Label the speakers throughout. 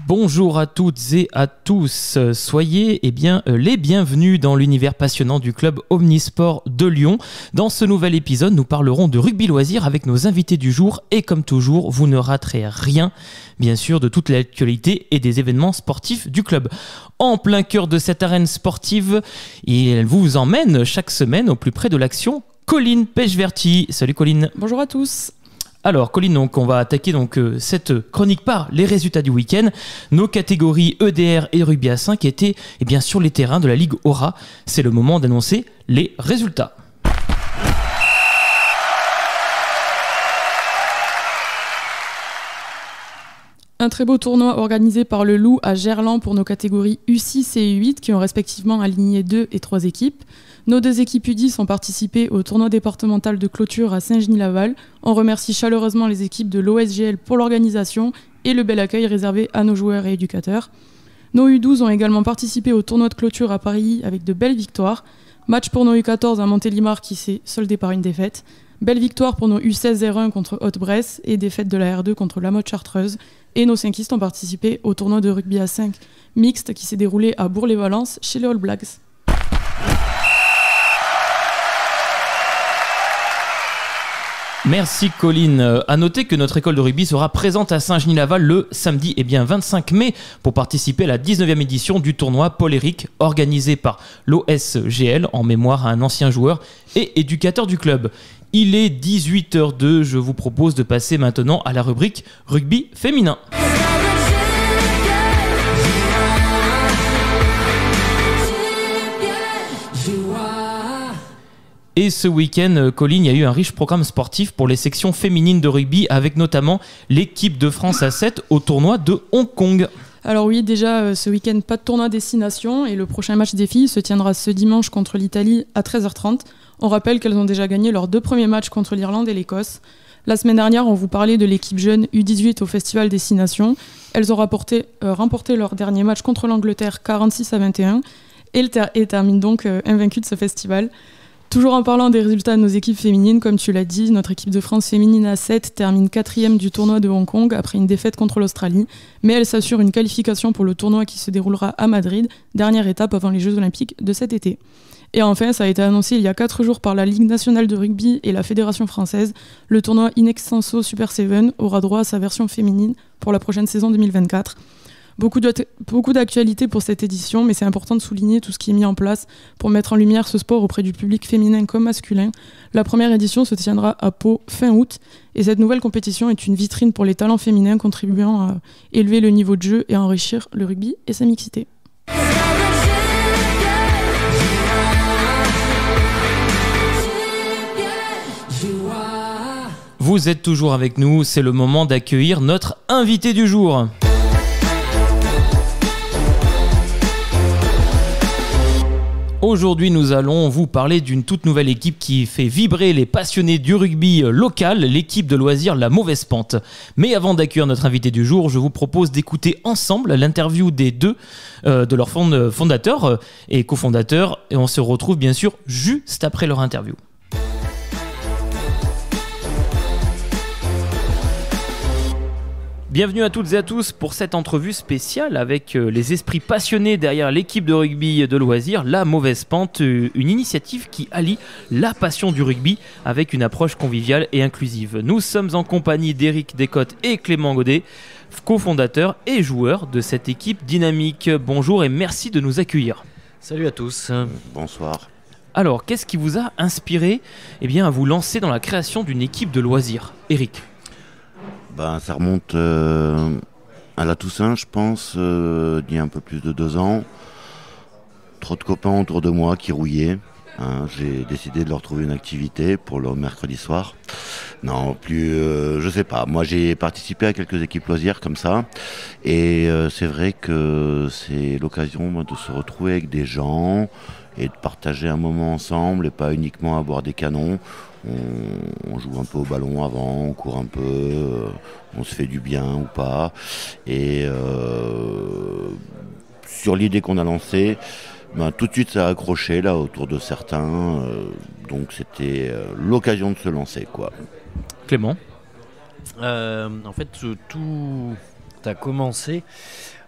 Speaker 1: Bonjour à toutes et à tous, soyez les bienvenus dans l'univers passionnant du club Omnisport de Lyon. Dans ce nouvel épisode, nous parlerons de rugby loisir avec nos invités du jour et comme toujours, vous ne raterez rien, bien sûr, de toute l'actualité et des événements sportifs du club. En plein cœur de cette arène sportive, il vous emmène chaque semaine au plus près de l'action, Colline Pechverti. Salut Colline.
Speaker 2: Bonjour à tous.
Speaker 1: Alors Colline, on va attaquer cette chronique par les résultats du week-end. Nos catégories EDR et rugby à 5 étaient sur les terrains de la Ligue Aura. C'est le moment d'annoncer les résultats.
Speaker 2: Un très beau tournoi organisé par le Loup à Gerland pour nos catégories U6 et U8 qui ont respectivement aligné 2 et 3 équipes. Nos 2 équipes U10 ont participé au tournoi départemental de clôture à Saint-Genis-Laval. On remercie chaleureusement les équipes de l'OSGL pour l'organisation et le bel accueil réservé à nos joueurs et éducateurs. Nos U12 ont également participé au tournoi de clôture à Paris avec de belles victoires. Match pour nos U14 à Montélimar qui s'est soldé par une défaite. Belle victoire pour nos U16 R1 contre Haute-Bresse et défaite de la R2 contre la Motte Chartreuse. Et nos 5istes ont participé au tournoi de rugby à 5 mixte qui s'est déroulé à Bourg-les-Valences chez les All Blacks.
Speaker 1: Merci Colline. À noter que notre école de rugby sera présente à Saint-Genis-Laval le samedi 25 mai pour participer à la 19e édition du tournoi Paul-Éric organisé par l'OSGL en mémoire à un ancien joueur et éducateur du club. Il est 18h02, je vous propose de passer maintenant à la rubrique rugby féminin. Et ce week-end, Colline, il y a eu un riche programme sportif pour les sections féminines de rugby avec notamment l'équipe de France à 7 au tournoi de Hong Kong.
Speaker 2: Alors oui, déjà ce week-end, pas de tournoi destination et le prochain match des filles se tiendra ce dimanche contre l'Italie à 13h30. On rappelle qu'elles ont déjà gagné leurs 2 premiers matchs contre l'Irlande et l'Écosse. La semaine dernière, on vous parlait de l'équipe jeune U18 au Festival Destination. Elles ont remporté leur dernier match contre l'Angleterre 46-21 et terminent donc invaincues de ce festival. Toujours en parlant des résultats de nos équipes féminines, comme tu l'as dit, notre équipe de France féminine à 7 termine 4e du tournoi de Hong Kong après une défaite contre l'Australie, mais elle s'assure une qualification pour le tournoi qui se déroulera à Madrid, dernière étape avant les Jeux Olympiques de cet été. Et enfin, ça a été annoncé il y a 4 jours par la Ligue nationale de rugby et la Fédération française, le tournoi In Extenso Super 7 aura droit à sa version féminine pour la prochaine saison 2024. Beaucoup d'actualités pour cette édition, mais c'est important de souligner tout ce qui est mis en place pour mettre en lumière ce sport auprès du public féminin comme masculin. La première édition se tiendra à Pau fin août, et cette nouvelle compétition est une vitrine pour les talents féminins contribuant à élever le niveau de jeu et à enrichir le rugby et sa mixité.
Speaker 1: Vous êtes toujours avec nous, c'est le moment d'accueillir notre invité du jour. Aujourd'hui, nous allons vous parler d'une toute nouvelle équipe qui fait vibrer les passionnés du rugby local, l'équipe de loisirs La Mauvaise Pente. Mais avant d'accueillir notre invité du jour, je vous propose d'écouter ensemble l'interview des deux, de leurs fondateurs et cofondateurs. Et on se retrouve bien sûr juste après leur interview. Bienvenue à toutes et à tous pour cette entrevue spéciale avec les esprits passionnés derrière l'équipe de rugby de loisirs La Mauvaise Pente, une initiative qui allie la passion du rugby avec une approche conviviale et inclusive. Nous sommes en compagnie d'Éric Descotes et Clément Godet, cofondateurs et joueurs de cette équipe dynamique. Bonjour et merci de nous accueillir.
Speaker 3: Salut à tous.
Speaker 4: Bonsoir.
Speaker 1: Alors, qu'est-ce qui vous a inspiré à vous lancer dans la création d'une équipe de loisirs, Éric?
Speaker 4: Ça remonte à la Toussaint, je pense, il y a un peu plus de 2 ans. Trop de copains autour de moi qui rouillaient. J'ai décidé de leur trouver une activité pour le mercredi soir. Non, je sais pas. Moi, j'ai participé à quelques équipes loisirs comme ça. Et c'est vrai que c'est l'occasion de se retrouver avec des gens et de partager un moment ensemble et pas uniquement à boire des canons. On joue un peu au ballon avant, on court un peu, on se fait du bien ou pas. Et sur l'idée qu'on a lancée, tout de suite ça a accroché là autour de certains. Donc c'était l'occasion de se lancer, quoi.
Speaker 1: Clément?
Speaker 3: En fait, tout a commencé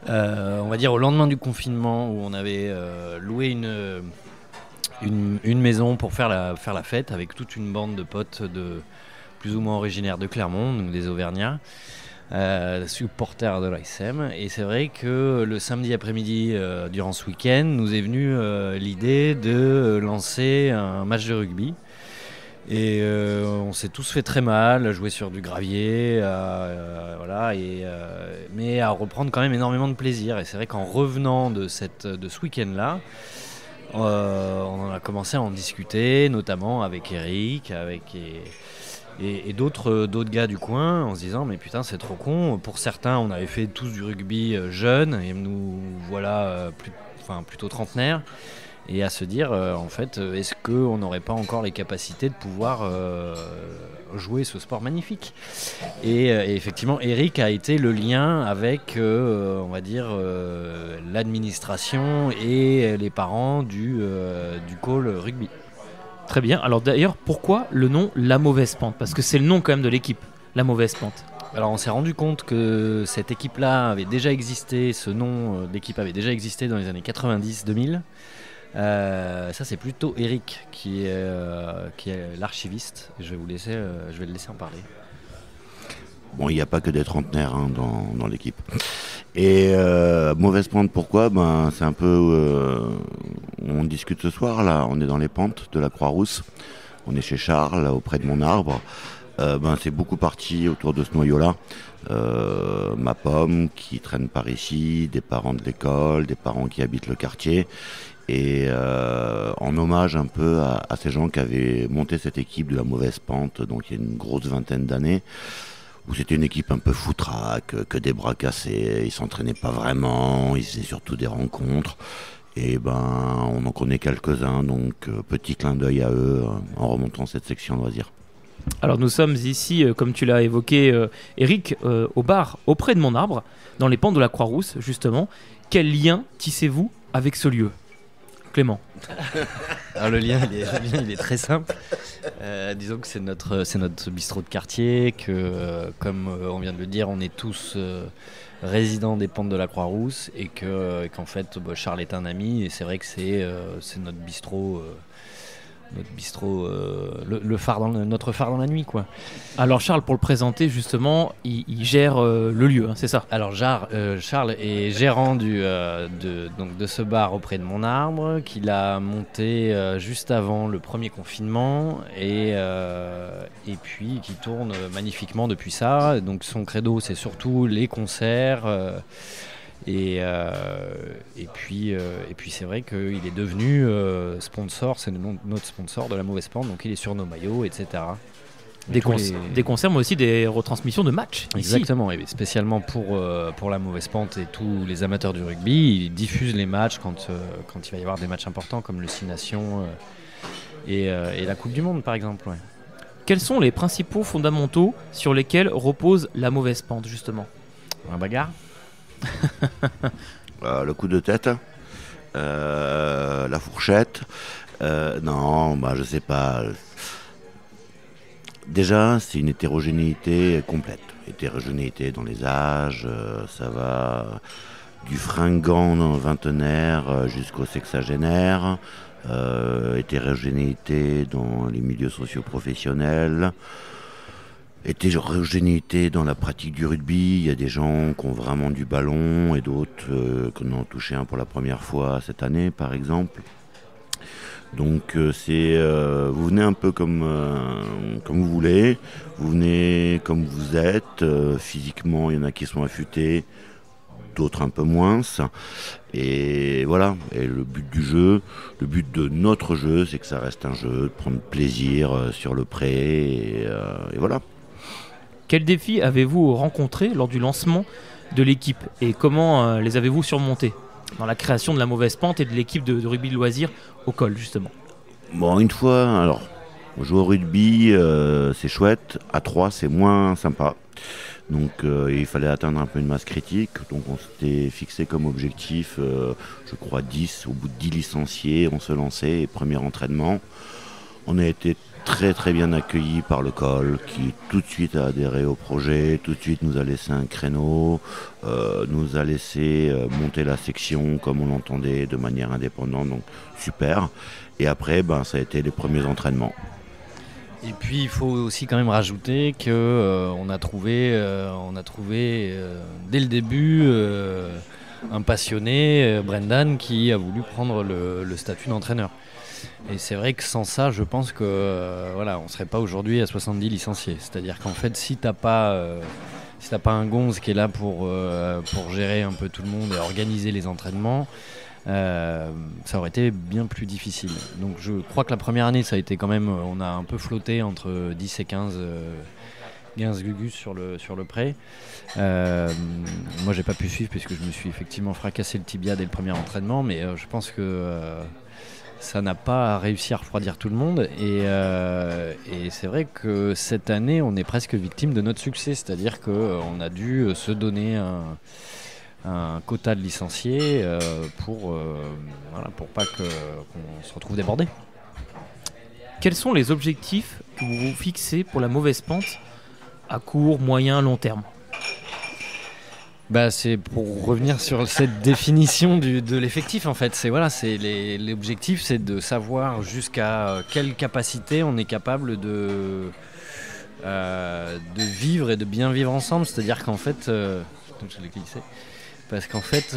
Speaker 3: On va dire au lendemain du confinement, où on avait loué une maison pour faire la fête avec toute une bande de potes plus ou moins originaires de Clermont, donc des Auvergnats, supporters de l'ASM. Et c'est vrai que le samedi après-midi, durant ce week-end, nous est venue l'idée de lancer un match de rugby. Et on s'est tous fait très mal, jouer sur du gravier, voilà, mais à reprendre quand même énormément de plaisir. Et c'est vrai qu'en revenant de ce week-end-là, on en a commencé à en discuter, notamment avec Eric, et d'autres gars du coin, en se disant mais putain c'est trop con. Pour certains, on avait fait tous du rugby jeune, et nous voilà plutôt trentenaires. Et à se dire, en fait, est-ce qu'on n'aurait pas encore les capacités de pouvoir jouer ce sport magnifique ? Et effectivement, Eric a été le lien avec, on va dire, l'administration et les parents du call rugby.
Speaker 1: Très bien. Alors d'ailleurs, pourquoi le nom La Mauvaise Pente ? Parce que c'est le nom quand même de l'équipe, La Mauvaise Pente.
Speaker 3: Alors on s'est rendu compte que cette équipe-là avait déjà existé, ce nom d'équipe avait déjà existé dans les années 90-2000. Ça c'est plutôt Eric qui est l'archiviste. Je vais le laisser en parler.
Speaker 4: Bon, il n'y a pas que des trentenaires dans l'équipe. Et Mauvaise Pente, pourquoi ? C'est un peu... on discute ce soir, là, on est dans les pentes de la Croix-Rousse. On est chez Charles, là, auprès de mon arbre. C'est beaucoup parti autour de ce noyau-là. Ma pomme qui traîne par ici, des parents de l'école, des parents qui habitent le quartier. Et en hommage un peu à ces gens qui avaient monté cette équipe de La Mauvaise Pente, donc il y a une grosse vingtaine d'années, où c'était une équipe un peu foutraque, que des bras cassés, ils s'entraînaient pas vraiment, ils faisaient surtout des rencontres. Et on en connaît quelques-uns, donc petit clin d'œil à eux en remontant cette section loisirs.
Speaker 1: Alors nous sommes ici, comme tu l'as évoqué Eric, au bar auprès de mon arbre, dans les pentes de la Croix-Rousse justement. Quel lien tissez-vous avec ce lieu ? Clément.
Speaker 3: Alors le lien il est très simple. Disons que c'est notre bistrot de quartier, que comme on vient de le dire, on est tous résidents des pentes de la Croix-Rousse, et qu'en fait Charles est un ami, et c'est vrai que c'est notre bistrot. Notre phare dans la nuit, quoi.
Speaker 1: Alors Charles, pour le présenter justement, il gère le lieu, hein, c'est ça ?
Speaker 3: Alors Charles est gérant de ce bar auprès de mon arbre, qu'il a monté juste avant le premier confinement, et puis qui tourne magnifiquement depuis ça. Donc son credo, c'est surtout les concerts. Et puis c'est vrai qu'il est devenu sponsor, c'est notre sponsor de La Mauvaise Pente, donc il est sur nos maillots, etc.
Speaker 1: Des concerts, mais aussi des retransmissions de matchs.
Speaker 3: Exactement, et spécialement pour La Mauvaise Pente et tous les amateurs du rugby, il diffuse les matchs quand il va y avoir des matchs importants comme le Six Nations et la Coupe du Monde par exemple. Ouais.
Speaker 1: Quels sont les principaux fondamentaux sur lesquels repose La Mauvaise Pente justement ?
Speaker 3: Un bagarre.
Speaker 4: Le coup de tête, la fourchette, je sais pas. Déjà, c'est une hétérogénéité complète. Hétérogénéité dans les âges, ça va du fringant vingtenaire jusqu'au sexagénaire, hétérogénéité dans les milieux socio-professionnels, hétérogénéité dans la pratique du rugby. Il y a des gens qui ont vraiment du ballon et d'autres qui en ont touché un pour la première fois cette année, par exemple. Donc vous venez un peu comme vous voulez, vous venez comme vous êtes. Physiquement, il y en a qui sont affûtés, d'autres un peu moins. Et voilà. Et le but du jeu, le but de notre jeu, c'est que ça reste un jeu, de prendre plaisir sur le pré, et voilà.
Speaker 1: Quels défis avez-vous rencontrés lors du lancement de l'équipe et comment les avez-vous surmontés dans la création de La Mauvaise Pente et de l'équipe de rugby de loisirs au col justement ?
Speaker 4: Bon, une fois, alors, jouer au rugby, c'est chouette. À 3, c'est moins sympa. Donc, il fallait atteindre un peu une masse critique. Donc, on s'était fixé comme objectif, je crois, 10. Au bout de 10 licenciés, on se lançait. Et premier entraînement, on a été très très bien accueilli par le col, qui tout de suite a adhéré au projet, tout de suite nous a laissé un créneau, nous a laissé monter la section comme on l'entendait de manière indépendante, donc super. Et après, ça a été les premiers entraînements.
Speaker 3: Et puis il faut aussi quand même rajouter que on a trouvé dès le début un passionné, Brendan, qui a voulu prendre le statut d'entraîneur. Et c'est vrai que sans ça, je pense que on serait pas aujourd'hui à 70 licenciés. C'est-à-dire qu'en fait, si t'as pas un gonze qui est là pour gérer un peu tout le monde et organiser les entraînements, ça aurait été bien plus difficile. Donc je crois que la première année, ça a été quand même, on a un peu flotté entre 10 et 15 gugus sur le pré. Moi, j'ai pas pu suivre puisque je me suis effectivement fracassé le tibia dès le premier entraînement, mais je pense que ça n'a pas réussi à refroidir tout le monde. Et c'est vrai que cette année, on est presque victime de notre succès, c'est-à-dire qu'on a dû se donner un quota de licenciés pour pas qu'on se retrouve débordé.
Speaker 1: Quels sont les objectifs que vous vous fixez pour la mauvaise pente à court, moyen, long terme ?
Speaker 3: C'est pour revenir sur cette définition de l'effectif en fait. L'objectif, c'est de savoir jusqu'à quelle capacité on est capable de vivre et de bien vivre ensemble. C'est-à-dire qu'en fait, je l'ai glissé. Parce qu'en fait,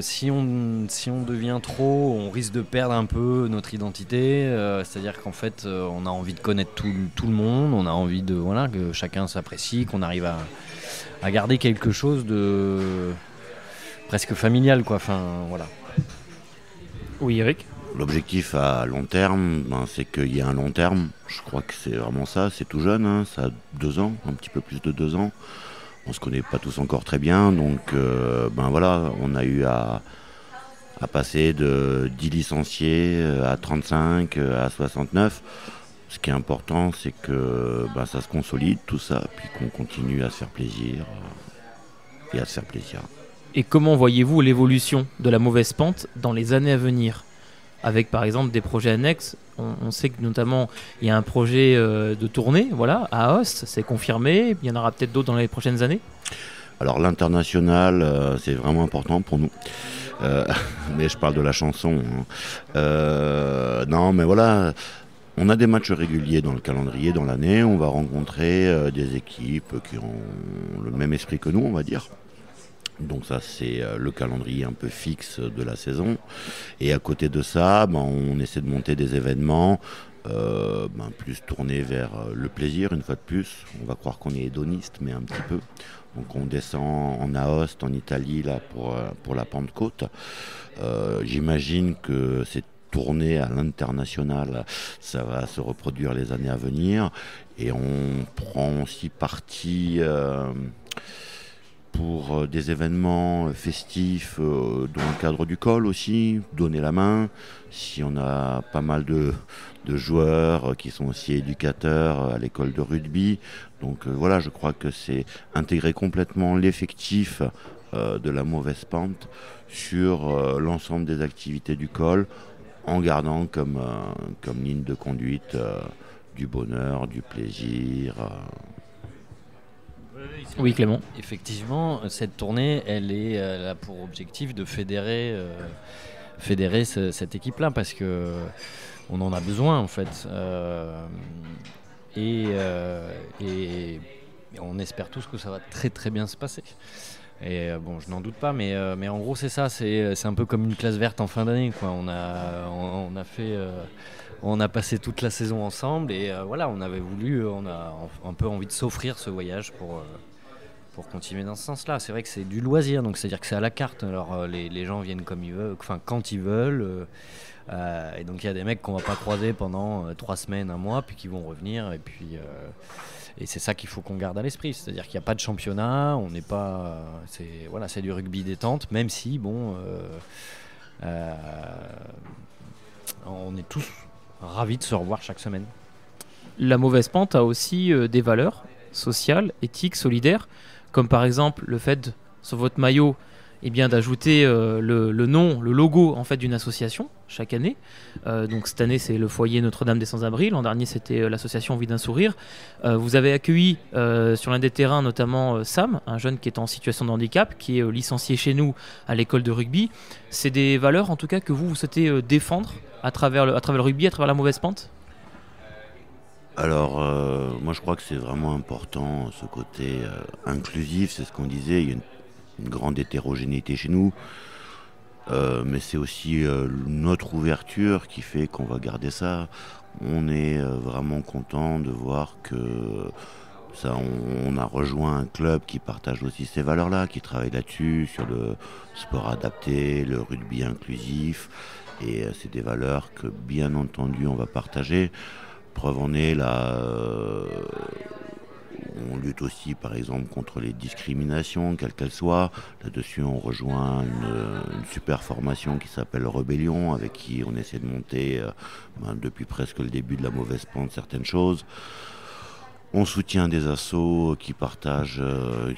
Speaker 3: si on devient trop, on risque de perdre un peu notre identité. C'est-à-dire qu'en fait, on a envie de connaître tout le monde, on a envie que chacun s'apprécie, qu'on arrive à garder quelque chose de presque familial, quoi. Enfin, voilà.
Speaker 1: Oui, Eric ?
Speaker 4: L'objectif à long terme, c'est qu'il y ait un long terme. Je crois que c'est vraiment ça. C'est tout jeune, ça a 2 ans, un petit peu plus de 2 ans. On ne se connaît pas tous encore très bien, donc on a eu à passer de 10 licenciés à 35, à 69. Ce qui est important, c'est que ça se consolide tout ça, puis qu'on continue à se faire plaisir et à se faire plaisir.
Speaker 1: Et comment voyez-vous l'évolution de la mauvaise pente dans les années à venir ? Avec par exemple des projets annexes, on sait que notamment il y a un projet de tournée à Aoste, c'est confirmé, il y en aura peut-être d'autres dans les prochaines années ?
Speaker 4: Alors l'international, c'est vraiment important pour nous, mais je parle de la chanson. Non mais voilà, on a des matchs réguliers dans le calendrier dans l'année, on va rencontrer des équipes qui ont le même esprit que nous, on va dire. Donc ça c'est le calendrier un peu fixe de la saison. Et à côté de ça, on essaie de monter des événements plus tournés vers le plaisir une fois de plus. On va croire qu'on est hédoniste, mais un petit peu. Donc on descend en Aoste, en Italie là pour la Pentecôte. J'imagine que cette tournée à l'international, ça va se reproduire les années à venir. Et on prend aussi parti pour des événements festifs dans le cadre du col aussi, donner la main. Si on a pas mal de joueurs qui sont aussi éducateurs à l'école de rugby. Donc je crois que c'est intégrer complètement l'effectif de la mauvaise pente sur l'ensemble des activités du col, en gardant comme ligne de conduite du bonheur, du plaisir.
Speaker 1: Oui, Clément.
Speaker 3: Effectivement, cette tournée, elle a pour objectif de fédérer cette équipe-là, parce que on en a besoin en fait. Et on espère tous que ça va très très bien se passer. Et je n'en doute pas, mais en gros c'est ça, c'est un peu comme une classe verte en fin d'année, quoi. On a passé toute la saison ensemble et on a un peu envie de s'offrir ce voyage pour continuer dans ce sens-là. C'est vrai que c'est du loisir, donc c'est-à-dire que c'est à la carte. Alors les gens viennent comme ils veulent, enfin quand ils veulent. Et donc il y a des mecs qu'on va pas croiser pendant 3 semaines, 1 mois, puis qui vont revenir. Et puis et c'est ça qu'il faut qu'on garde à l'esprit. C'est-à-dire qu'il n'y a pas de championnat, on n'est pas. C'est du rugby détente, même si on est tous ravis de se revoir chaque semaine.
Speaker 1: La mauvaise pente a aussi des valeurs sociales, éthiques, solidaires, comme par exemple le fait, sur votre maillot, d'ajouter le nom, le logo en fait d'une association chaque année. Donc cette année c'est le foyer Notre-Dame des Sans-Abris. L'an dernier c'était l'association Envie d'un sourire. Vous avez accueilli sur l'un des terrains notamment Sam, un jeune qui est en situation de handicap, qui est licencié chez nous à l'école de rugby. C'est des valeurs en tout cas que vous souhaitez défendre à travers le rugby, à travers la mauvaise pente?
Speaker 4: Alors, moi je crois que c'est vraiment important ce côté inclusif, c'est ce qu'on disait, il y a une grande hétérogénéité chez nous, mais c'est aussi notre ouverture qui fait qu'on va garder ça. On est vraiment content de voir que on a rejoint un club qui partage aussi ces valeurs-là, qui travaille là-dessus, sur le sport adapté, le rugby inclusif, et c'est des valeurs que bien entendu on va partager. Preuve en est, là, on lutte aussi par exemple contre les discriminations, quelles qu'elles soient. Là-dessus, on rejoint une super formation qui s'appelle Rébellion, avec qui on essaie de monter depuis presque le début de la mauvaise pente certaines choses. On soutient des assos qui partagent,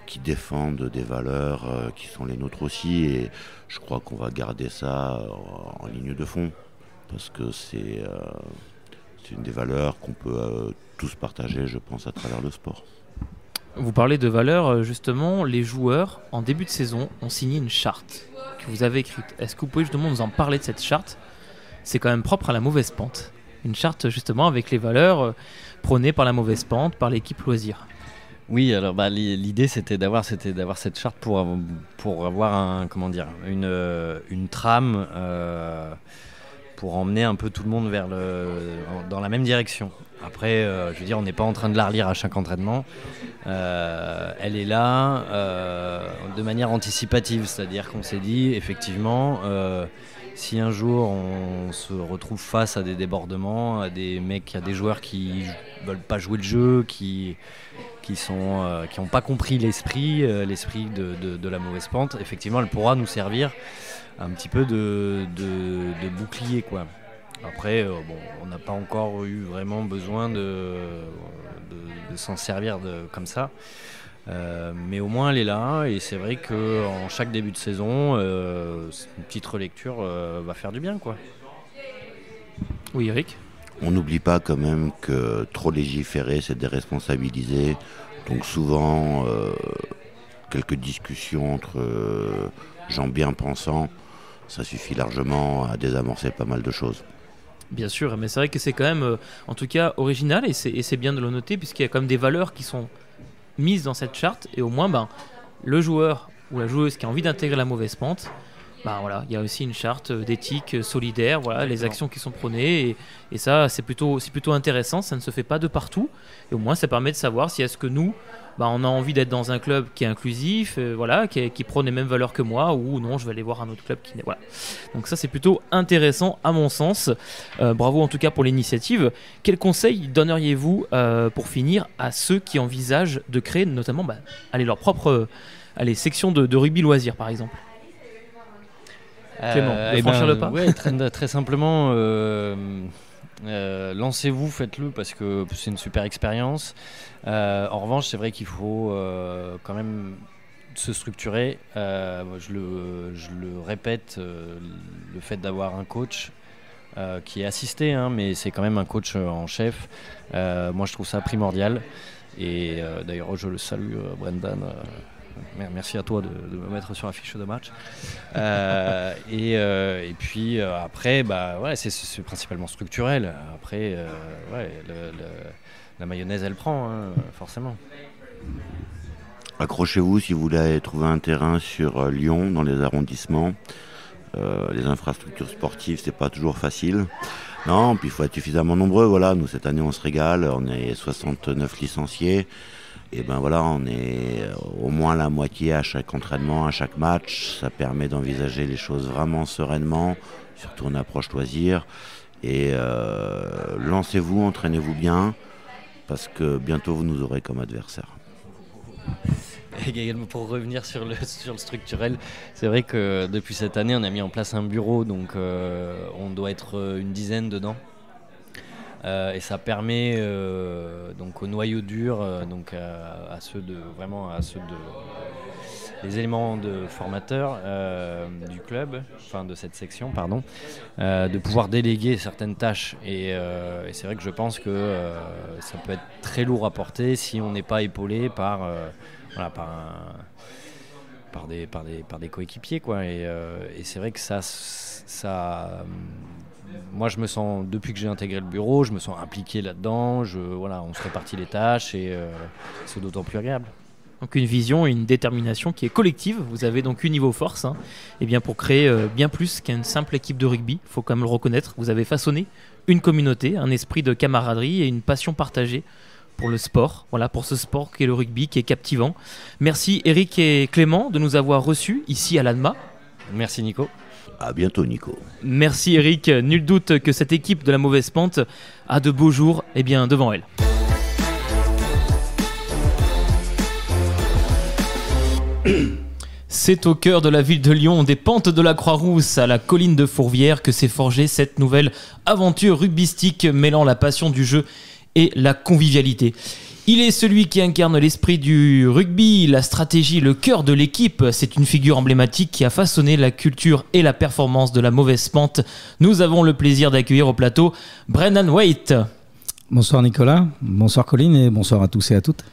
Speaker 4: qui défendent des valeurs qui sont les nôtres aussi, et je crois qu'on va garder ça en ligne de fond, parce que c'est une des valeurs qu'on peut tous partager, je pense, à travers le sport.
Speaker 1: Vous parlez de valeurs, justement, les joueurs, en début de saison, ont signé une charte que vous avez écrite. Est-ce que vous pouvez justement nous en parler de cette charte? C'est quand même propre à la mauvaise pente. Une charte, justement, avec les valeurs prônées par la mauvaise pente, par l'équipe loisir.
Speaker 3: Oui, alors l'idée c'était d'avoir cette charte pour avoir une trame pour emmener un peu tout le monde dans la même direction. Après, je veux dire, on n'est pas en train de la relire à chaque entraînement. Elle est là de manière anticipative, c'est-à-dire qu'on s'est dit, effectivement, si un jour on se retrouve face à des débordements, à des joueurs qui veulent pas jouer le jeu, qui n'ont pas compris l'esprit de la mauvaise pente, effectivement, elle pourra nous servir un petit peu de bouclier, quoi. Après, on n'a pas encore eu vraiment besoin de s'en servir comme ça. Mais au moins elle est là, et c'est vrai qu'en chaque début de saison, une petite relecture va faire du bien, quoi.
Speaker 1: Oui, Eric?
Speaker 4: On n'oublie pas quand même que trop légiférer, c'est déresponsabiliser. Donc souvent, quelques discussions entre gens bien pensants, ça suffit largement à désamorcer pas mal de choses.
Speaker 1: Bien sûr, mais c'est vrai que c'est quand même, en tout cas, original, et c'est bien de le noter, puisqu'il y a quand même des valeurs qui sont mises dans cette charte, et au moins, le joueur ou la joueuse qui a envie d'intégrer la mauvaise pente, voilà, il y a aussi une charte d'éthique solidaire, voilà, les actions qui sont prônées, et ça, c'est plutôt intéressant, ça ne se fait pas de partout, et au moins, ça permet de savoir si est-ce que nous, on a envie d'être dans un club qui est inclusif, voilà, qui prône les mêmes valeurs que moi, ou non, je vais aller voir un autre club qui n'est. Voilà. Donc ça, c'est plutôt intéressant à mon sens. Bravo en tout cas pour l'initiative. Quels conseils donneriez-vous pour finir à ceux qui envisagent de créer notamment leur propre section de rugby loisir, par exemple? Clément, de franchir le pas.
Speaker 3: Ouais, très simplement. Lancez-vous, faites-le, parce que c'est une super expérience. En revanche, c'est vrai qu'il faut quand même se structurer. Je le répète, le fait d'avoir un coach qui est assisté, mais c'est quand même un coach en chef. Moi, je trouve ça primordial. Et d'ailleurs, je le salue, Brendan. Merci à toi de me mettre sur la fiche de match. Et puis après, c'est principalement structurel. Après, la mayonnaise, elle prend, forcément.
Speaker 4: Accrochez-vous si vous voulez trouver un terrain sur Lyon, dans les arrondissements. Les infrastructures sportives, c'est pas toujours facile. Non, puis il faut être suffisamment nombreux. Voilà, nous cette année on se régale, on est 69 licenciés. Et on est au moins la moitié à chaque entraînement, à chaque match. Ça permet d'envisager les choses vraiment sereinement, surtout en approche loisir. Et lancez-vous, entraînez-vous bien, parce que bientôt vous nous aurez comme adversaire.
Speaker 3: Également, pour revenir sur le structurel, c'est vrai que depuis cette année, on a mis en place un bureau, donc on doit être une dizaine dedans. Et ça permet donc au noyau dur, donc à ceux les éléments de formateurs du club, enfin de cette section, pardon, de pouvoir déléguer certaines tâches. Et c'est vrai que je pense que ça peut être très lourd à porter si on n'est pas épaulé par des coéquipiers, quoi. Et c'est vrai que ça moi je me sens, depuis que j'ai intégré le bureau, je me sens impliqué là-dedans, on se répartit les tâches et c'est d'autant plus agréable.
Speaker 1: Donc une vision et une détermination qui est collective. Vous avez donc une niveau force et bien pour créer bien plus qu'une simple équipe de rugby. Il faut quand même le reconnaître. Vous avez façonné une communauté, un esprit de camaraderie et une passion partagée pour le sport. Voilà, pour ce sport qui est le rugby, qui est captivant. Merci Eric et Clément de nous avoir reçus ici à l'ANMA.
Speaker 3: Merci Nico.
Speaker 4: À bientôt Nico.
Speaker 1: Merci Eric. Nul doute que cette équipe de la mauvaise pente a de beaux jours devant elle. C'est au cœur de la ville de Lyon, des pentes de la Croix-Rousse à la colline de Fourvière, que s'est forgée cette nouvelle aventure rugbystique mêlant la passion du jeu et la convivialité. Il est celui qui incarne l'esprit du rugby, la stratégie, le cœur de l'équipe. C'est une figure emblématique qui a façonné la culture et la performance de la mauvaise pente. Nous avons le plaisir d'accueillir au plateau Brendan Waite.
Speaker 5: Bonsoir Nicolas, bonsoir Colline et bonsoir à tous et à toutes.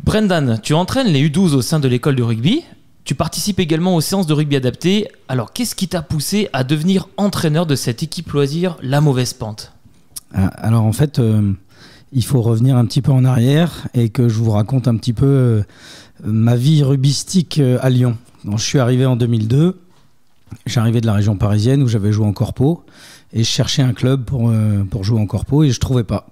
Speaker 1: Brendan, tu entraînes les U12 au sein de l'école de rugby. Tu participes également aux séances de rugby adaptées. Alors, qu'est-ce qui t'a poussé à devenir entraîneur de cette équipe loisir, la mauvaise pente ?
Speaker 5: Alors, en fait, il faut revenir un petit peu en arrière et que je vous raconte un petit peu ma vie rugbystique à Lyon. Donc, je suis arrivé en 2002. J'arrivais de la région parisienne où j'avais joué en corpo et je cherchais un club pour jouer en corpo et je ne trouvais pas.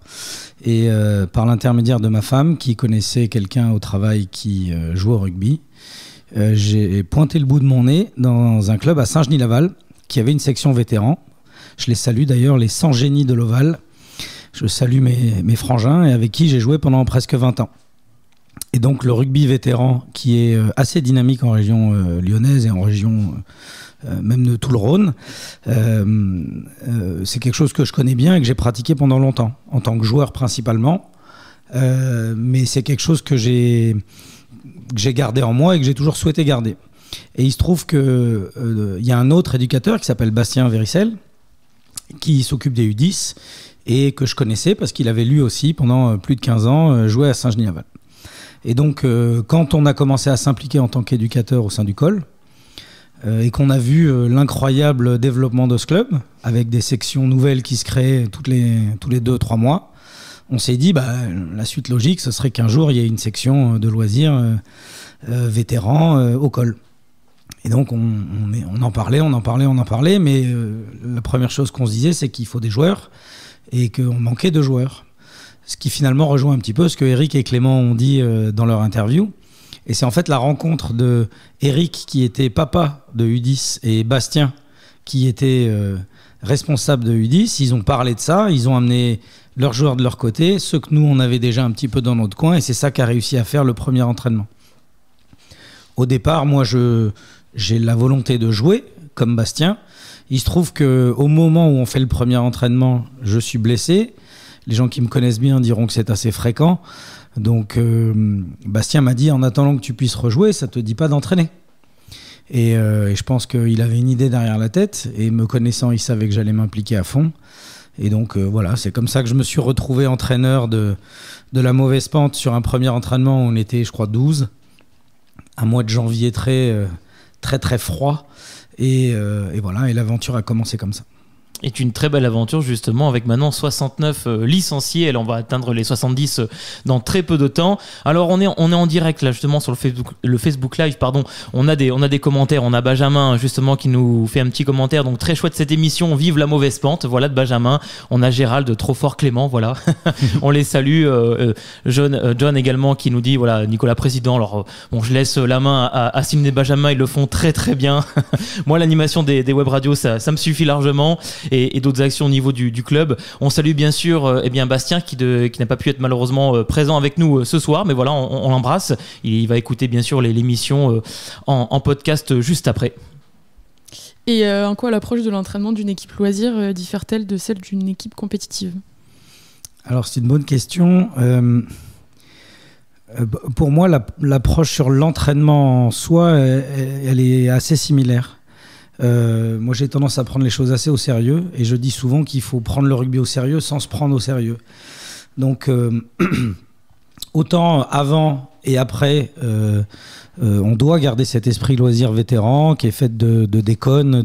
Speaker 5: Et par l'intermédiaire de ma femme qui connaissait quelqu'un au travail qui jouait au rugby, j'ai pointé le bout de mon nez dans un club à Saint-Genis-Laval qui avait une section vétérans. Je les salue d'ailleurs, les 100 génies de l'Oval. Je salue mes frangins et avec qui j'ai joué pendant presque 20 ans. Et donc le rugby vétéran qui est assez dynamique en région lyonnaise et en région même de tout le Rhône, c'est quelque chose que je connais bien et que j'ai pratiqué pendant longtemps, en tant que joueur principalement. Mais c'est quelque chose que j'ai gardé en moi et que j'ai toujours souhaité garder. Et il se trouve qu'il y a un autre éducateur qui s'appelle Bastien Véricel, qui s'occupe des U10 et que je connaissais parce qu'il avait lui aussi, pendant plus de 15 ans, joué à Saint-Genis-Laval. Et donc, quand on a commencé à s'impliquer en tant qu'éducateur au sein du COL, et qu'on a vu l'incroyable développement de ce club, avec des sections nouvelles qui se créaient tous les 2-3 mois, on s'est dit, la suite logique, ce serait qu'un jour, il y ait une section de loisirs vétérans au COL. Et donc, on en parlait, mais la première chose qu'on se disait, c'est qu'il faut des joueurs et qu'on manquait de joueurs. Ce qui finalement rejoint un petit peu ce que Eric et Clément ont dit dans leur interview. Et c'est en fait la rencontre de Eric, qui était papa de U10, et Bastien, qui était responsable de U10. Ils ont parlé de ça, ils ont amené leurs joueurs de leur côté, ceux que nous, on avait déjà un petit peu dans notre coin, et c'est ça qu'a réussi à faire le premier entraînement. Au départ, moi, j'ai la volonté de jouer, comme Bastien. Il se trouve qu'au moment où on fait le premier entraînement, je suis blessé. Les gens qui me connaissent bien diront que c'est assez fréquent. Donc, Bastien m'a dit, en attendant que tu puisses rejouer, ça ne te dit pas d'entraîner. Et je pense qu'il avait une idée derrière la tête. Et me connaissant, il savait que j'allais m'impliquer à fond. Et donc, voilà, c'est comme ça que je me suis retrouvé entraîneur de la mauvaise pente sur un premier entraînement où on était, je crois, 12. Un mois de janvier très, très, très froid. Et voilà, et l'aventure a commencé comme ça.
Speaker 1: est une très belle aventure justement avec maintenant 69 licenciés. On va atteindre les 70 dans très peu de temps. Alors on est en direct là justement sur le Facebook Live, pardon. On a des commentaires. On a Benjamin justement qui nous fait un petit commentaire. Donc très chouette cette émission. Vive la mauvaise pente. Voilà de Benjamin. On a Gérald, trop fort Clément. Voilà. On les salue. John également qui nous dit voilà Nicolas Président. Alors bon je laisse la main à Simon et Benjamin. Ils le font très très bien. Moi l'animation des web radios ça me suffit largement. Et d'autres actions au niveau du club. On salue bien sûr Bastien qui n'a pas pu être malheureusement présent avec nous ce soir, mais voilà, on l'embrasse. Il va écouter bien sûr l'émission en podcast juste après.
Speaker 2: Et en quoi l'approche de l'entraînement d'une équipe loisir diffère-t-elle de celle d'une équipe compétitive ?
Speaker 5: Alors c'est une bonne question. Pour moi, l'approche sur l'entraînement en soi, elle est assez similaire. Moi, j'ai tendance à prendre les choses assez au sérieux, et je dis souvent qu'il faut prendre le rugby au sérieux sans se prendre au sérieux. Donc, autant avant et après, on doit garder cet esprit loisir vétéran qui est fait de déconne,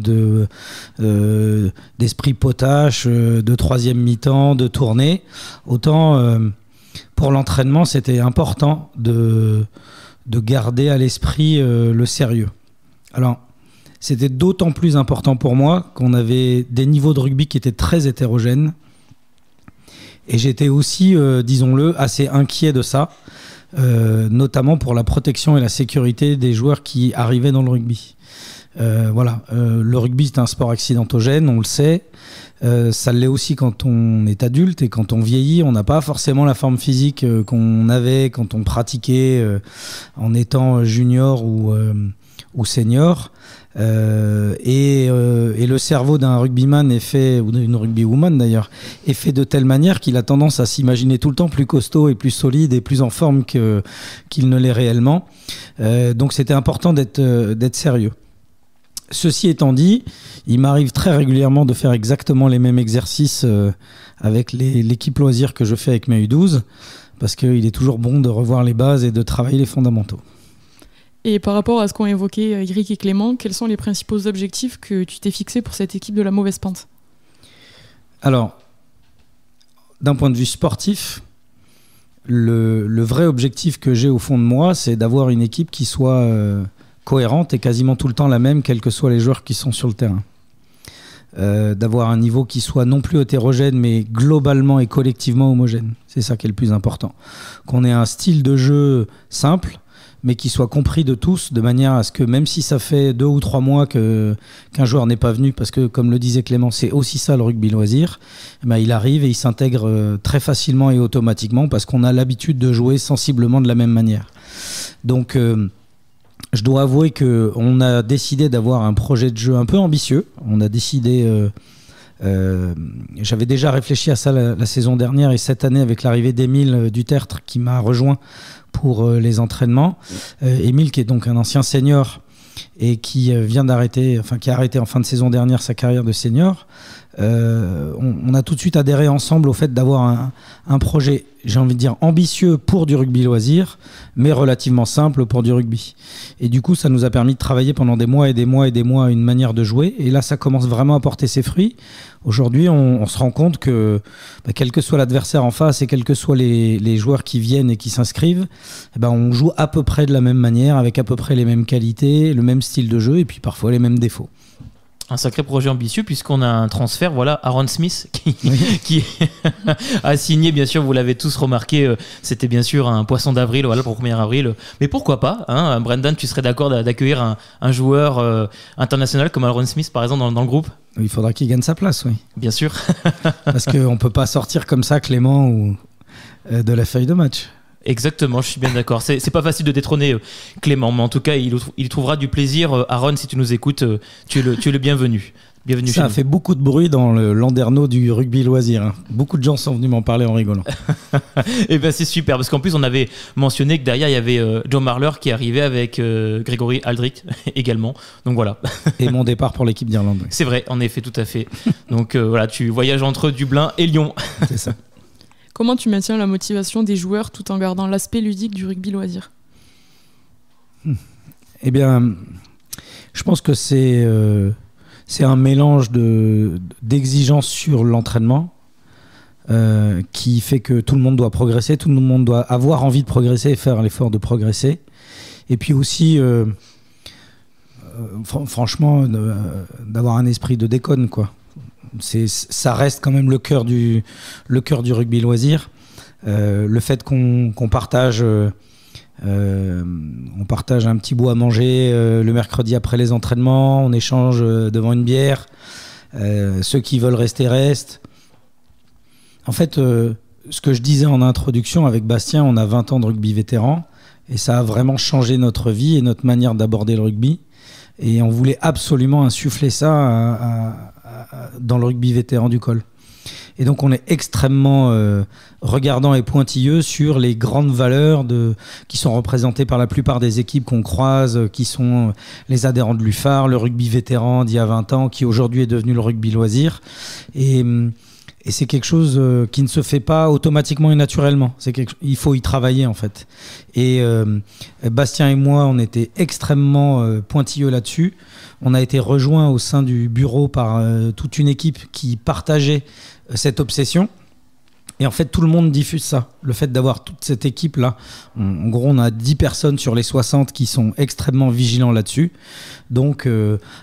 Speaker 5: d'esprit potache, de troisième mi-temps, de tournée. Autant pour l'entraînement, c'était important de garder à l'esprit le sérieux. Alors, c'était d'autant plus important pour moi qu'on avait des niveaux de rugby qui étaient très hétérogènes. Et j'étais aussi, disons-le, assez inquiet de ça, notamment pour la protection et la sécurité des joueurs qui arrivaient dans le rugby. Le rugby, c'est un sport accidentogène, on le sait. Ça l'est aussi quand on est adulte et quand on vieillit. On n'a pas forcément la forme physique qu'on avait quand on pratiquait en étant junior ou senior. Et le cerveau d'un rugbyman est fait, ou d'une rugbywoman d'ailleurs, est fait de telle manière qu'il a tendance à s'imaginer tout le temps plus costaud et plus solide et plus en forme qu'il ne l'est réellement. Donc c'était important d'être sérieux. Ceci étant dit, il m'arrive très régulièrement de faire exactement les mêmes exercices avec l'équipe loisir que je fais avec mes U12, parce qu'il est toujours bon de revoir les bases et de travailler les fondamentaux.
Speaker 2: Et par rapport à ce qu'ont évoqué Eric et Clément, quels sont les principaux objectifs que tu t'es fixés pour cette équipe de la mauvaise pente ?
Speaker 5: Alors, d'un point de vue sportif, le vrai objectif que j'ai au fond de moi, c'est d'avoir une équipe qui soit cohérente et quasiment tout le temps la même, quels que soient les joueurs qui sont sur le terrain. D'avoir un niveau qui soit non plus hétérogène, mais globalement et collectivement homogène. C'est ça qui est le plus important. Qu'on ait un style de jeu simple, mais qui soit compris de tous, de manière à ce que même si ça fait 2 ou 3 mois qu'un joueur n'est pas venu, parce que comme le disait Clément, c'est aussi ça le rugby loisir, il arrive et il s'intègre très facilement et automatiquement parce qu'on a l'habitude de jouer sensiblement de la même manière. Donc je dois avouer qu'on a décidé d'avoir un projet de jeu un peu ambitieux. On a décidé... j'avais déjà réfléchi à ça la saison dernière et cette année avec l'arrivée d'Émile Dutertre qui m'a rejoint pour les entraînements. Émile qui est donc un ancien senior et qui vient d'arrêter, qui a arrêté en fin de saison dernière sa carrière de senior. On a tout de suite adhéré ensemble au fait d'avoir un projet, j'ai envie de dire, ambitieux pour du rugby loisir, mais relativement simple pour du rugby. Et du coup, ça nous a permis de travailler pendant des mois et des mois et des mois une manière de jouer. Et là, ça commence vraiment à porter ses fruits. Aujourd'hui, on se rend compte que, quel que soit l'adversaire en face et quels que soient les joueurs qui viennent et qui s'inscrivent, on joue à peu près de la même manière, avec à peu près les mêmes qualités, le même style de jeu et puis parfois les mêmes défauts.
Speaker 1: Un sacré projet ambitieux puisqu'on a un transfert, Aaron Smith qui a signé, bien sûr, vous l'avez tous remarqué, c'était bien sûr un poisson d'avril, pour le 1er avril. Mais pourquoi pas, Brendan, tu serais d'accord d'accueillir un joueur international comme Aaron Smith, par exemple, dans le groupe ?
Speaker 5: Il faudra qu'il gagne sa place, oui.
Speaker 1: Bien sûr.
Speaker 5: Parce qu'on ne peut pas sortir comme ça Clément ou de la feuille de match.
Speaker 1: Exactement, je suis bien d'accord. C'est pas facile de détrôner Clément, mais en tout cas, il trouvera du plaisir. Aaron, si tu nous écoutes, tu es le bienvenu. Bienvenue.
Speaker 5: Ça a fait beaucoup de bruit dans le Landerneau du rugby loisir. Beaucoup de gens sont venus m'en parler en rigolant.
Speaker 1: Et c'est super, parce qu'en plus, on avait mentionné que derrière, il y avait Joe Marler qui arrivait avec Grégory Aldrich également. Donc voilà.
Speaker 5: Et mon départ pour l'équipe d'Irlande.
Speaker 1: C'est vrai, en effet, tout à fait. Donc tu voyages entre Dublin et Lyon.
Speaker 5: C'est ça.
Speaker 2: Comment tu maintiens la motivation des joueurs tout en gardant l'aspect ludique du rugby loisir ?
Speaker 5: Eh bien, je pense que c'est un mélange d'exigences sur l'entraînement qui fait que tout le monde doit progresser, tout le monde doit avoir envie de progresser et faire l'effort de progresser. Et puis aussi, franchement, d'avoir un esprit de déconne, quoi. Ça reste quand même le cœur du rugby loisir. Le fait qu'on partage on partage un petit bout à manger le mercredi après les entraînements, on échange devant une bière, ceux qui veulent rester restent. En fait, ce que je disais en introduction avec Bastien, on a 20 ans de rugby vétéran et ça a vraiment changé notre vie et notre manière d'aborder le rugby, et on voulait absolument insuffler ça dans le rugby vétéran du Col. Et donc on est extrêmement regardant et pointilleux sur les grandes valeurs qui sont représentées par la plupart des équipes qu'on croise, qui sont les adhérents de l'UFAR, le rugby vétéran d'il y a 20 ans, qui aujourd'hui est devenu le rugby loisir. Et c'est quelque chose qui ne se fait pas automatiquement et naturellement. Il faut y travailler en fait. Et Bastien et moi, on était extrêmement pointilleux là-dessus. On a été rejoints au sein du bureau par toute une équipe qui partageait cette obsession. Et en fait, tout le monde diffuse ça. Le fait d'avoir toute cette équipe-là. En gros, on a 10 personnes sur les 60 qui sont extrêmement vigilants là-dessus. Donc,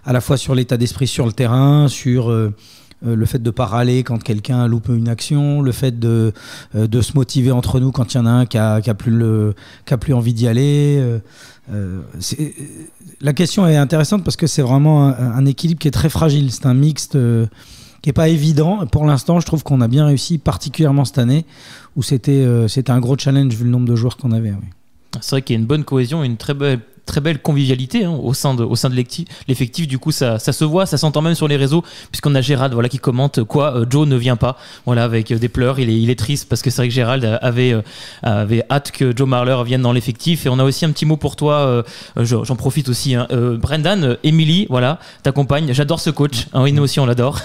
Speaker 5: à la fois sur l'état d'esprit sur le terrain, sur le fait de ne pas râler quand quelqu'un loupe une action, le fait de se motiver entre nous quand il y en a un qui a plus envie d'y aller. La question est intéressante parce que c'est vraiment un équilibre qui est très fragile. C'est un mixte qui n'est pas évident. Pour l'instant, je trouve qu'on a bien réussi, particulièrement cette année, où c'était un gros challenge vu le nombre de joueurs qu'on avait. Oui.
Speaker 1: C'est vrai qu'il y a une bonne cohésion et une très belle convivialité au sein de l'effectif. Du coup, ça se voit, ça s'entend même sur les réseaux, puisqu'on a Gérald qui commente Joe ne vient pas, avec des pleurs. Il est triste parce que c'est vrai que Gérald avait hâte que Joe Marler vienne dans l'effectif. Et on a aussi un petit mot pour toi, j'en profite aussi. Brendan, Emily, t'accompagne. J'adore ce coach. Oui, nous aussi on l'adore.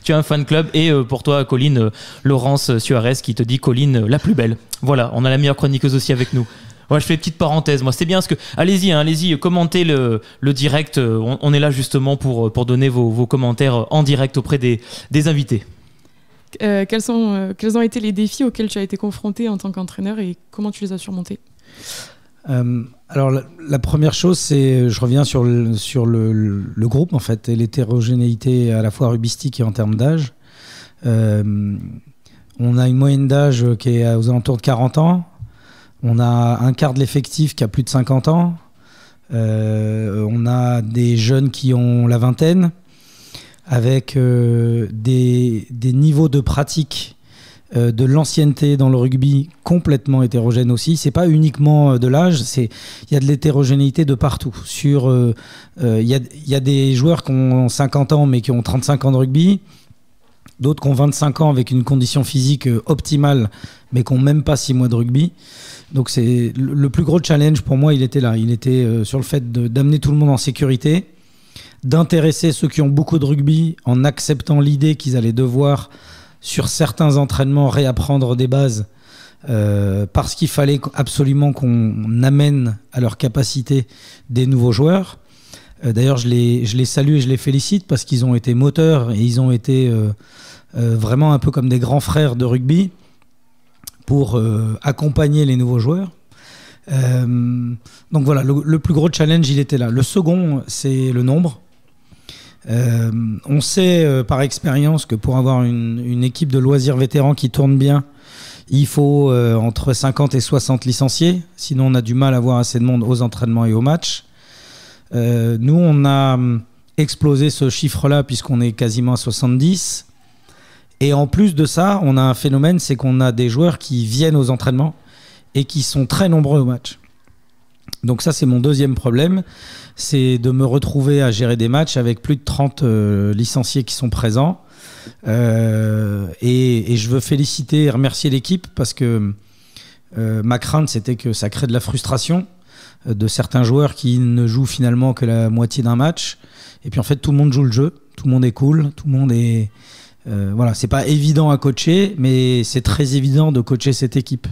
Speaker 1: Tu as un fan club. Et pour toi, Colline, Laurence Suarez qui te dit Colline la plus belle. Voilà, on a la meilleure chroniqueuse aussi avec nous. Ouais, je fais une petite parenthèse. Moi, c'est bien parce que allez-y, commentez le direct. On est là justement pour donner vos commentaires en direct auprès des invités.
Speaker 2: Quels ont été les défis auxquels tu as été confronté en tant qu'entraîneur et comment tu les as surmontés ?
Speaker 5: Alors la première chose, c'est je reviens sur le groupe en fait et l'hétérogénéité à la fois rugbyistique et en termes d'âge. On a une moyenne d'âge qui est aux alentours de 40 ans. On a un quart de l'effectif qui a plus de 50 ans. On a des jeunes qui ont la vingtaine, avec des niveaux de pratique de l'ancienneté dans le rugby complètement hétérogènes aussi. C'est pas uniquement de l'âge, il y a de l'hétérogénéité de partout. Il y a des joueurs qui ont 50 ans mais qui ont 35 ans de rugby. D'autres qui ont 25 ans avec une condition physique optimale, mais qui n'ont même pas 6 mois de rugby. Donc c'est le plus gros challenge pour moi, il était là. Il était sur le fait d'amener tout le monde en sécurité, d'intéresser ceux qui ont beaucoup de rugby en acceptant l'idée qu'ils allaient devoir, sur certains entraînements, réapprendre des bases parce qu'il fallait absolument qu'on amène à leur capacité des nouveaux joueurs. D'ailleurs, je les salue et je les félicite parce qu'ils ont été moteurs et ils ont été vraiment un peu comme des grands frères de rugby pour accompagner les nouveaux joueurs. Donc voilà, le plus gros challenge, il était là. Le second, c'est le nombre. On sait par expérience que pour avoir une équipe de loisirs vétérans qui tourne bien, il faut entre 50 et 60 licenciés. Sinon, on a du mal à avoir assez de monde aux entraînements et aux matchs. Nous, on a explosé ce chiffre-là puisqu'on est quasiment à 70. Et en plus de ça, on a un phénomène, c'est qu'on a des joueurs qui viennent aux entraînements et qui sont très nombreux au match. Donc ça, c'est mon deuxième problème, c'est de me retrouver à gérer des matchs avec plus de 30 licenciés qui sont présents. Et je veux féliciter et remercier l'équipe parce que ma crainte, c'était que ça crée de la frustration de certains joueurs qui ne jouent finalement que la moitié d'un match. Et puis en fait, tout le monde joue le jeu, tout le monde est cool, tout le monde est... voilà, c'est pas évident à coacher, mais c'est très évident de coacher cette équipe.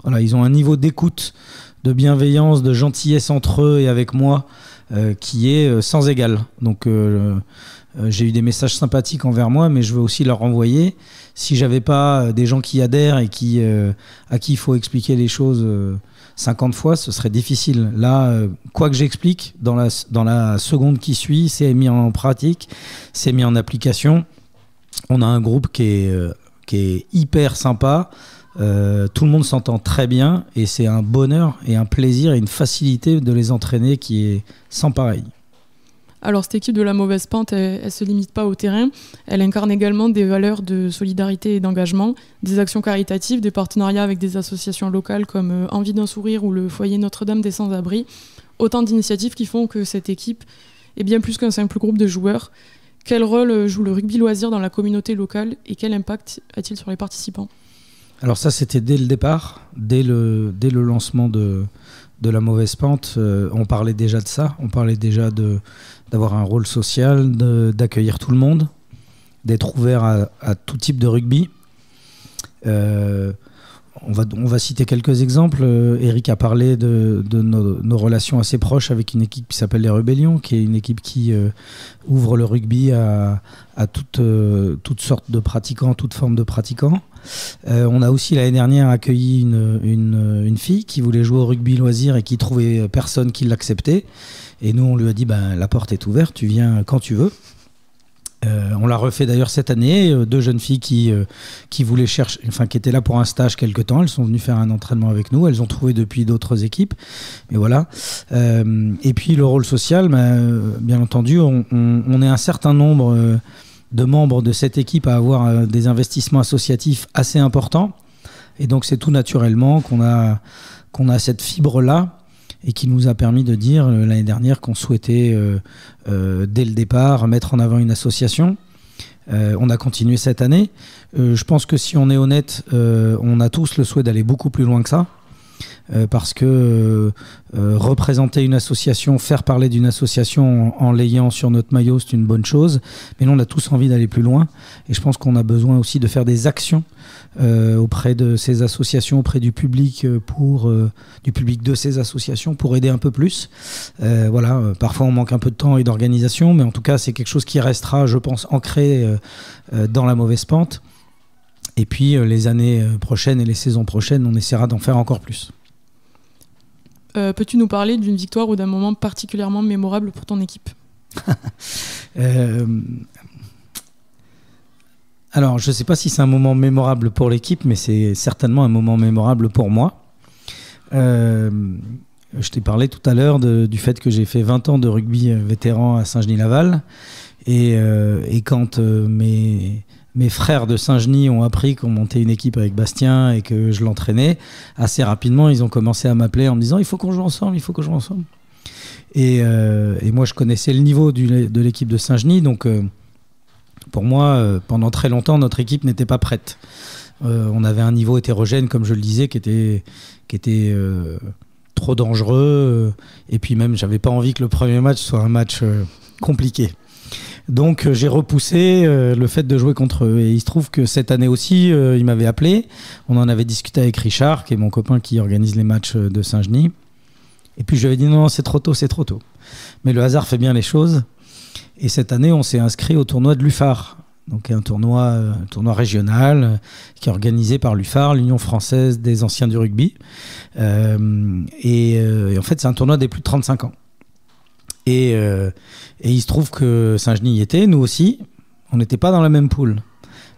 Speaker 5: Voilà, ils ont un niveau d'écoute, de bienveillance, de gentillesse entre eux et avec moi qui est sans égal. Donc j'ai eu des messages sympathiques envers moi, mais je veux aussi leur renvoyer. Si j'avais pas des gens qui adhèrent et à qui il faut expliquer les choses 50 fois, ce serait difficile. Là, quoi que j'explique, dans la seconde qui suit, c'est mis en pratique, c'est mis en application. On a un groupe qui est hyper sympa. Tout le monde s'entend très bien et c'est un bonheur et un plaisir et une facilité de les entraîner qui est sans pareil.
Speaker 2: Alors cette équipe de la mauvaise pente, elle se limite pas au terrain, elle incarne également des valeurs de solidarité et d'engagement, des actions caritatives, des partenariats avec des associations locales comme Envie d'un sourire ou le foyer Notre-Dame des Sans-Abris. Autant d'initiatives qui font que cette équipe est bien plus qu'un simple groupe de joueurs Quel rôle joue le rugby loisir dans la communauté locale et quel impact a-t-il sur les participants ?
Speaker 5: Alors ça, c'était dès le départ, dès le lancement de la mauvaise pente. On parlait déjà de ça, on parlait déjà d'avoir un rôle social, d'accueillir tout le monde, d'être ouvert à tout type de rugby. On va citer quelques exemples. Eric a parlé de nos relations assez proches avec une équipe qui s'appelle les Rebellions, qui est une équipe qui ouvre le rugby à toutes sortes de pratiquants, toutes formes de pratiquants. On a aussi l'année dernière accueilli une fille qui voulait jouer au rugby loisir et qui trouvait personne qui l'acceptait. Et nous, on lui a dit la porte est ouverte, tu viens quand tu veux. On l'a refait d'ailleurs cette année. 2 jeunes filles qui voulaient chercher, qui étaient là pour un stage quelque temps. Elles sont venues faire un entraînement avec nous. Elles ont trouvé depuis d'autres équipes. Mais voilà. Et puis le rôle social, bien entendu, on est un certain nombre de membres de cette équipe à avoir des investissements associatifs assez importants. Et donc c'est tout naturellement qu'on a cette fibre-là. Et qui nous a permis de dire l'année dernière qu'on souhaitait, dès le départ, mettre en avant une association. On a continué cette année. Je pense que si on est honnête, on a tous le souhait d'aller beaucoup plus loin que ça. Parce que représenter une association, faire parler d'une association en l'ayant sur notre maillot, c'est une bonne chose. Mais nous, on a tous envie d'aller plus loin. Et je pense qu'on a besoin aussi de faire des actions auprès de ces associations, auprès du public, du public de ces associations, pour aider un peu plus. Parfois on manque un peu de temps et d'organisation, mais en tout cas c'est quelque chose qui restera, je pense, ancré dans la mauvaise pente. Et puis les années prochaines et les saisons prochaines, on essaiera d'en faire encore plus.
Speaker 2: Peux-tu nous parler d'une victoire ou d'un moment particulièrement mémorable pour ton équipe ?
Speaker 5: Alors, je ne sais pas si c'est un moment mémorable pour l'équipe, mais c'est certainement un moment mémorable pour moi. Je t'ai parlé tout à l'heure du fait que j'ai fait 20 ans de rugby vétéran à Saint-Genis-Laval. Et quand mes frères de Saint-Genis ont appris qu'on montait une équipe avec Bastien et que je l'entraînais, assez rapidement, ils ont commencé à m'appeler en me disant « il faut qu'on joue ensemble, il faut qu'on joue ensemble ». Et moi, je connaissais le niveau de l'équipe de Saint-Genis, donc pour moi, pendant très longtemps, notre équipe n'était pas prête. On avait un niveau hétérogène, comme je le disais, qui était trop dangereux. Et puis même, j'avais pas envie que le premier match soit un match compliqué. Donc j'ai repoussé le fait de jouer contre eux. Et il se trouve que cette année aussi, ils m'avaient appelé. On en avait discuté avec Richard, qui est mon copain qui organise les matchs de Saint-Genis. Et puis je lui avais dit non, c'est trop tôt, c'est trop tôt. Mais le hasard fait bien les choses. Et cette année, on s'est inscrit au tournoi de l'UFAR. Donc un tournoi régional qui est organisé par l'UFAR, l'Union française des anciens du rugby. Et en fait, c'est un tournoi des plus de 35 ans. Et il se trouve que Saint-Genis y était, nous aussi. On n'était pas dans la même poule.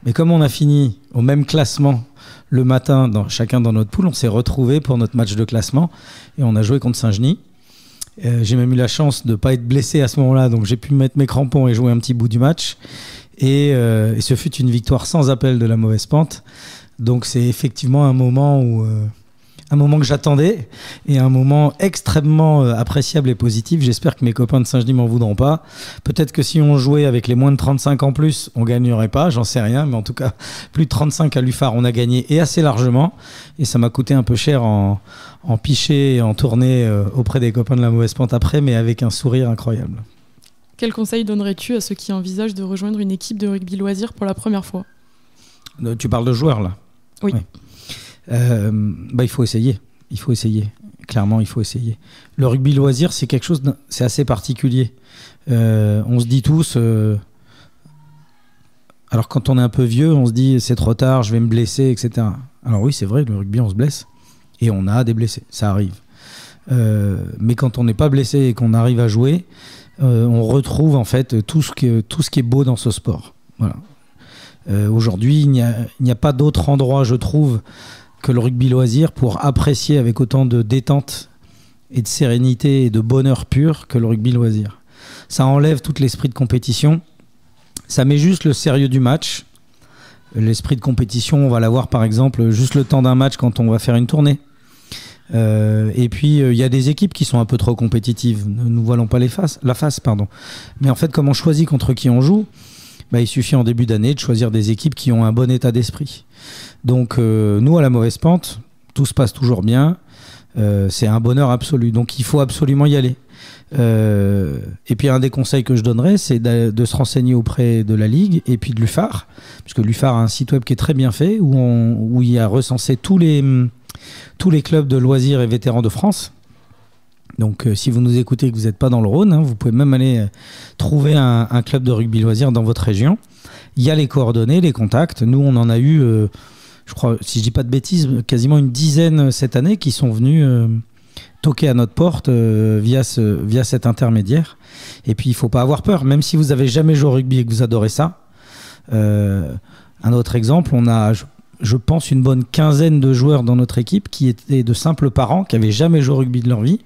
Speaker 5: Mais comme on a fini au même classement le matin, chacun dans notre poule, on s'est retrouvés pour notre match de classement. Et on a joué contre Saint-Genis. J'ai même eu la chance de ne pas être blessé à ce moment-là, donc j'ai pu mettre mes crampons et jouer un petit bout du match. Et ce fut une victoire sans appel de la mauvaise pente. Donc c'est effectivement un moment que j'attendais et un moment extrêmement appréciable et positif. J'espère que mes copains de Saint-Genis m'en voudront pas. Peut-être que si on jouait avec les moins de 35 en plus, on gagnerait pas, j'en sais rien. Mais en tout cas, plus de 35 à l'UFAR, on a gagné et assez largement. Et ça m'a coûté un peu cher en piché et en tournée auprès des copains de la mauvaise pente après, mais avec un sourire incroyable.
Speaker 2: Quel conseil donnerais-tu à ceux qui envisagent de rejoindre une équipe de rugby loisir pour la première fois ?
Speaker 5: Tu parles de joueurs là ?
Speaker 2: Oui.
Speaker 5: Ouais. Il faut essayer. Il faut essayer. Clairement, il faut essayer. Le rugby loisir, c'est quelque chose, c'est assez particulier. On se dit tous. Alors quand on est un peu vieux, on se dit c'est trop tard, je vais me blesser, etc. Alors oui, c'est vrai, le rugby, on se blesse et on a des blessés, ça arrive. Mais quand on n'est pas blessé et qu'on arrive à jouer, on retrouve en fait tout ce qui est beau dans ce sport. Voilà. Aujourd'hui, il n'y a pas d'autre endroit, je trouve, que le rugby loisir pour apprécier avec autant de détente et de sérénité et de bonheur pur que le rugby loisir. Ça enlève tout l'esprit de compétition, ça met juste le sérieux du match. L'esprit de compétition, on va l'avoir par exemple juste le temps d'un match quand on va faire une tournée. Et puis il y a des équipes qui sont un peu trop compétitives, ne nous voilons pas la face. Mais en fait, comme on choisit contre qui on joue, il suffit en début d'année de choisir des équipes qui ont un bon état d'esprit. Donc nous, à la Mauvaise Pente, tout se passe toujours bien. C'est un bonheur absolu. Donc il faut absolument y aller. Et puis un des conseils que je donnerais, c'est de se renseigner auprès de la Ligue et puis de l'UFAR, puisque l'UFAR a un site web qui est très bien fait, où il y a recensé tous les clubs de loisirs et vétérans de France. Donc si vous nous écoutez et que vous n'êtes pas dans le Rhône, vous pouvez même aller trouver un club de rugby loisirs dans votre région. Il y a les coordonnées, les contacts. Nous, on en a eu, je crois, si je dis pas de bêtises, quasiment une dizaine cette année qui sont venus toquer à notre porte via cet intermédiaire. Et puis il ne faut pas avoir peur, même si vous n'avez jamais joué au rugby et que vous adorez ça. Un autre exemple, on a, je pense, une bonne quinzaine de joueurs dans notre équipe qui étaient de simples parents, qui n'avaient jamais joué au rugby de leur vie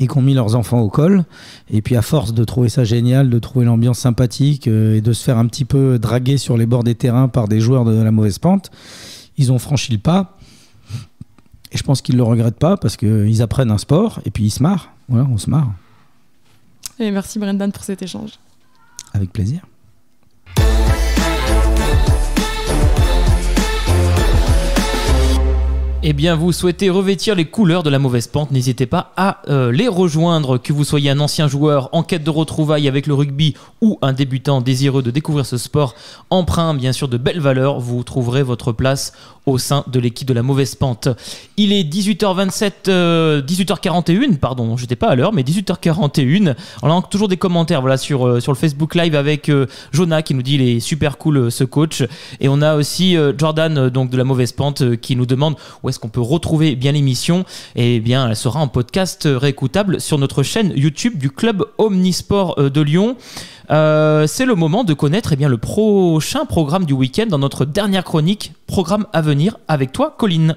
Speaker 5: et qui ont mis leurs enfants au col. Et puis à force de trouver ça génial, de trouver l'ambiance sympathique et de se faire un petit peu draguer sur les bords des terrains par des joueurs de la Mauvaise Pente, ils ont franchi le pas. Et je pense qu'ils ne le regrettent pas parce qu'ils apprennent un sport et puis ils se marrent. Voilà, on se marre.
Speaker 2: Et merci Brendan pour cet échange.
Speaker 5: Avec plaisir.
Speaker 1: Eh bien, vous souhaitez revêtir les couleurs de la Mauvaise Pente, n'hésitez pas à les rejoindre, que vous soyez un ancien joueur en quête de retrouvailles avec le rugby ou un débutant désireux de découvrir ce sport empreint bien sûr de belles valeurs, vous trouverez votre place au sein de l'équipe de la Mauvaise Pente. Il est 18h41, pardon, j'étais pas à l'heure, mais 18h41. On a toujours des commentaires sur le Facebook Live avec Jonah qui nous dit il est super cool ce coach. Et on a aussi Jordan donc de la Mauvaise Pente qui nous demande où est-ce qu'on peut retrouver bien l'émission. Et bien elle sera en podcast réécoutable sur notre chaîne YouTube du club Omnisport de Lyon. C'est le moment de connaître le prochain programme du week-end dans notre dernière chronique, programme à venir avec toi, Colline.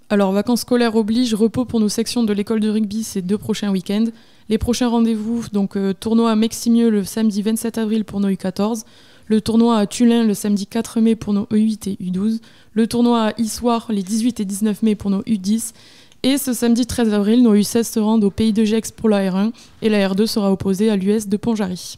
Speaker 2: Alors, vacances scolaires oblige, repos pour nos sections de l'école de rugby ces 2 prochains week-ends. Les prochains rendez-vous, donc tournoi à Meximieux le samedi 27 avril pour nos U14, le tournoi à Tullin le samedi 4 mai pour nos U8 et U12, le tournoi à Issoire les 18 et 19 mai pour nos U10, et ce samedi 13 avril, nos U16 se rendent au Pays de Gex pour la R1, et la R2 sera opposée à l'US de Pont-Jarry.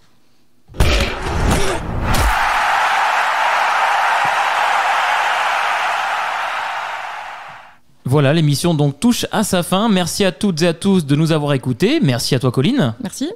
Speaker 1: Voilà, l'émission donc touche à sa fin. Merci à toutes et à tous de nous avoir écoutés. Merci à toi, Colline.
Speaker 2: Merci.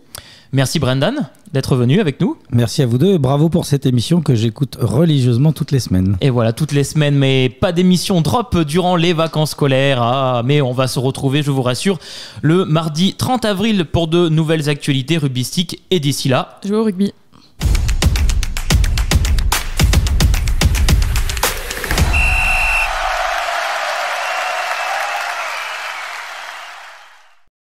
Speaker 1: Merci, Brendan, d'être venu avec nous.
Speaker 5: Merci à vous deux. Bravo pour cette émission que j'écoute religieusement toutes les semaines.
Speaker 1: Et voilà, toutes les semaines, mais pas d'émission drop durant les vacances scolaires. Ah, mais on va se retrouver, je vous rassure, le mardi 30 avril pour de nouvelles actualités rugbystiques. Et d'ici là,
Speaker 2: jouez au rugby.